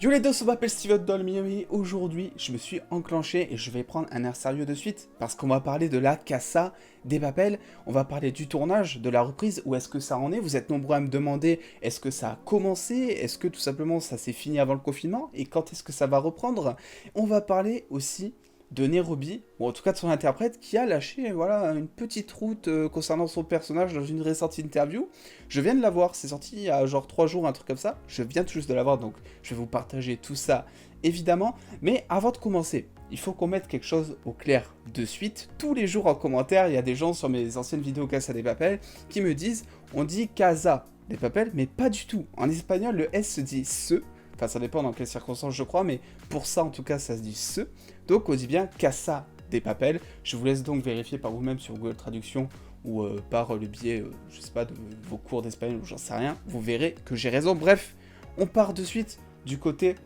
Yo les dos, on m'appelle Steven Dolmio et aujourd'hui je me suis enclenché et je vais prendre un air sérieux de suite parce qu'on va parler de la Casa des Papel, on va parler du tournage, de la reprise, où est-ce que ça en est. Vous êtes nombreux à me demander est-ce que ça a commencé, est-ce que tout simplement ça s'est fini avant le confinement et quand est-ce que ça va reprendre. On va parler aussi de Nairobi, ou en tout cas de son interprète, qui a lâché voilà, une petite route concernant son personnage dans une récente interview. Je viens de la voir, c'est sorti il y a genre 3 jours, un truc comme ça. Je viens tout juste de la voir, donc je vais vous partager tout ça, évidemment. Mais avant de commencer, il faut qu'on mette quelque chose au clair de suite. Tous les jours en commentaire, il y a des gens sur mes anciennes vidéos Casa des Papel qui me disent on dit Casa des Papel, mais pas du tout. En espagnol, le S se dit se. Enfin, ça dépend dans quelles circonstances je crois, mais pour ça, en tout cas, ça se dit se. Donc, on dit bien Casa des Papel. Je vous laisse donc vérifier par vous-même sur Google Traduction ou par le biais, je sais pas, de vos cours d'espagnol ou j'en sais rien. Vous verrez que j'ai raison. Bref, on part de suite du côté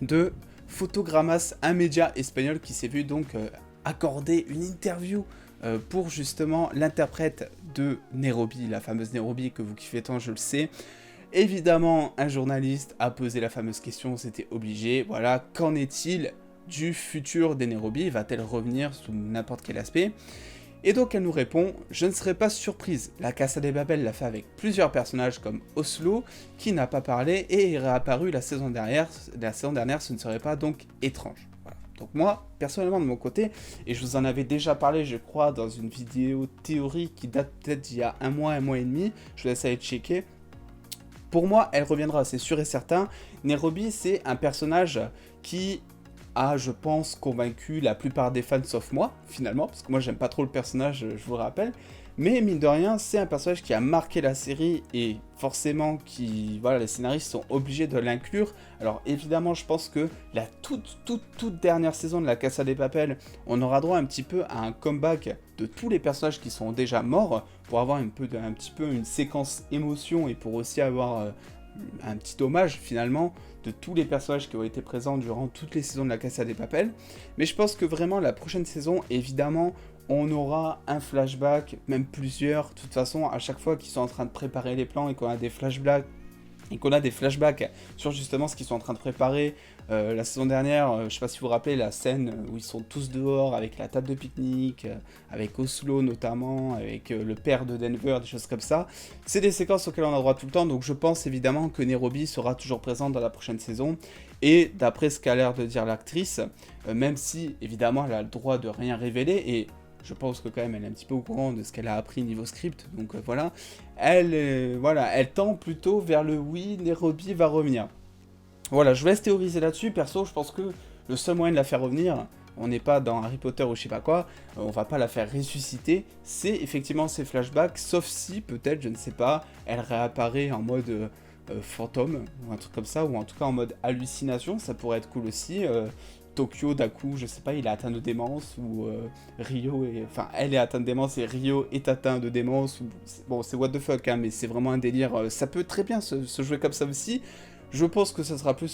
de Fotogramas, un média espagnol qui s'est vu donc accorder une interview pour justement l'interprète de Nairobi, la fameuse Nairobi que vous kiffez tant, je le sais. Évidemment, un journaliste a posé la fameuse question, c'était obligé. Voilà, qu'en est-il du futur des Nairobi? Va-t-elle revenir sous n'importe quel aspect? Et donc elle nous répond, je ne serais pas surprise, la Casa de Papel l'a fait avec plusieurs personnages comme Oslo, qui n'a pas parlé et est réapparu la saison dernière, ce ne serait pas donc étrange. Voilà. Donc moi, personnellement de mon côté, et je vous en avais déjà parlé je crois dans une vidéo théorique qui date peut-être d'il y a un mois et demi, je vous laisse aller checker. Pour moi, elle reviendra, c'est sûr et certain. Nairobi, c'est un personnage qui a, je pense, convaincu la plupart des fans, sauf moi, finalement, parce que moi, j'aime pas trop le personnage, je vous rappelle. Mais mine de rien, c'est un personnage qui a marqué la série et forcément, voilà, les scénaristes sont obligés de l'inclure. Alors évidemment, je pense que la toute dernière saison de la Casa des Papel, on aura droit un petit peu à un comeback de tous les personnages qui sont déjà morts pour avoir un petit peu une séquence émotion et pour aussi avoir un petit hommage finalement de tous les personnages qui ont été présents durant toutes les saisons de la Casa des Papel. Mais je pense que vraiment la prochaine saison, évidemment, on aura un flashback, même plusieurs. De toute façon, à chaque fois qu'ils sont en train de préparer les plans et qu'on a des flashbacks, sur justement ce qu'ils sont en train de préparer. La saison dernière, je sais pas si vous vous rappelez, la scène où ils sont tous dehors avec la table de pique-nique, avec Oslo notamment, avec le père de Denver, des choses comme ça. C'est des séquences auxquelles on a droit tout le temps, donc je pense évidemment que Nairobi sera toujours présente dans la prochaine saison. Et d'après ce qu'a l'air de dire l'actrice, même si évidemment elle a le droit de rien révéler, et je pense que quand même elle est un petit peu au courant de ce qu'elle a appris niveau script, donc voilà. Elle tend plutôt vers le oui, Nairobi va revenir. Voilà, je vous laisse théoriser là-dessus. Perso, je pense que le seul moyen de la faire revenir, on n'est pas dans Harry Potter ou je sais pas quoi, on va pas la faire ressusciter, c'est effectivement ces flashbacks, sauf si, peut-être, je ne sais pas, elle réapparaît en mode fantôme, ou un truc comme ça, ou en tout cas en mode hallucination, ça pourrait être cool aussi. Tokyo, d'un coup, je sais pas, il est atteint de démence, ou Enfin, elle est atteinte de démence et Rio est atteint de démence, ou... Bon, c'est what the fuck, hein, mais c'est vraiment un délire, ça peut très bien se jouer comme ça aussi. Je pense que ça sera plus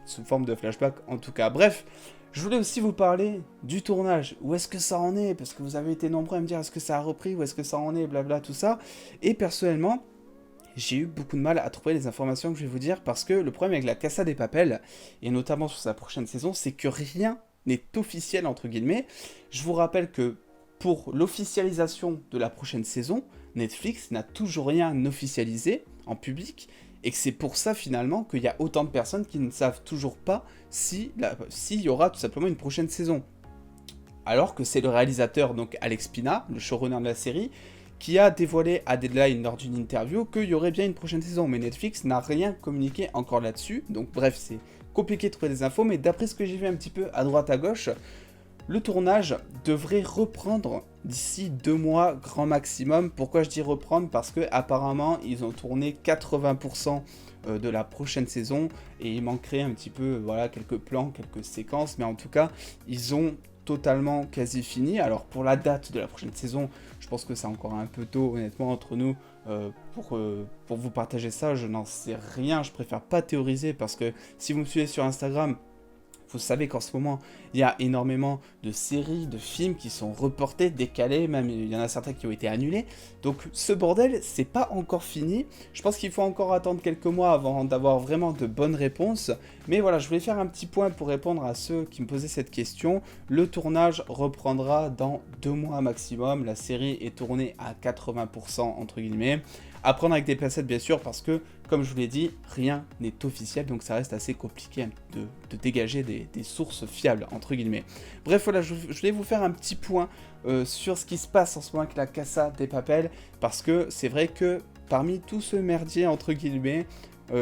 sous forme de flashback, en tout cas. Bref, je voulais aussi vous parler du tournage. Où est-ce que ça en est? Parce que vous avez été nombreux à me dire est-ce que ça a repris, où est-ce que ça en est, blabla, tout ça. Et personnellement, j'ai eu beaucoup de mal à trouver les informations que je vais vous dire parce que le problème avec la Casa des Papel, et notamment sur sa prochaine saison, c'est que rien n'est officiel entre guillemets. Je vous rappelle que pour l'officialisation de la prochaine saison, Netflix n'a toujours rien officialisé en public et que c'est pour ça finalement qu'il y a autant de personnes qui ne savent toujours pas s'il y aura tout simplement une prochaine saison. Alors que c'est le réalisateur, donc Alex Pina, le showrunner de la série, qui a dévoilé à Deadline lors d'une interview qu'il y aurait bien une prochaine saison, mais Netflix n'a rien communiqué encore là-dessus, donc bref, c'est compliqué de trouver des infos, mais d'après ce que j'ai vu un petit peu à droite à gauche, le tournage devrait reprendre d'ici 2 mois grand maximum. Pourquoi je dis reprendre? Parce que apparemment ils ont tourné 80% de la prochaine saison et il manquerait un petit peu, voilà, quelques plans, quelques séquences, mais en tout cas ils ont totalement quasi fini. Alors pour la date de la prochaine saison, je pense que c'est encore un peu tôt honnêtement entre nous pour vous partager ça. Je n'en sais rien, je préfère pas théoriser parce que si vous me suivez sur Instagram, Vous savez qu'en ce moment, il y a énormément de séries, de films qui sont reportés, décalés, même il y en a certains qui ont été annulés. Donc ce bordel, c'est pas encore fini. Je pense qu'il faut encore attendre quelques mois avant d'avoir vraiment de bonnes réponses. Mais voilà, je voulais faire un petit point pour répondre à ceux qui me posaient cette question. Le tournage reprendra dans 2 mois maximum. La série est tournée à 80% entre guillemets. À prendre avec des pincettes bien sûr parce que, comme je vous l'ai dit, rien n'est officiel, donc ça reste assez compliqué de dégager des sources fiables, entre guillemets. Bref, voilà, je voulais vous faire un petit point sur ce qui se passe en ce moment avec la Casa de Papel, parce que c'est vrai que parmi tout ce merdier, entre guillemets,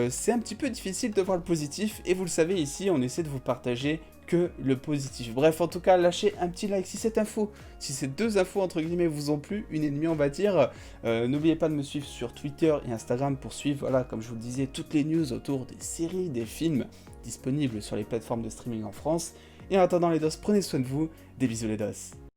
c'est un petit peu difficile de voir le positif, et vous le savez ici, on essaie de vous partager que le positif. Bref, en tout cas, lâchez un petit like si cette info, si ces 2 infos entre guillemets vous ont plu, une et demie on va dire. N'oubliez pas de me suivre sur Twitter et Instagram pour suivre, voilà, comme je vous le disais, toutes les news autour des séries, des films disponibles sur les plateformes de streaming en France. Et en attendant les dos, prenez soin de vous, des bisous les dos.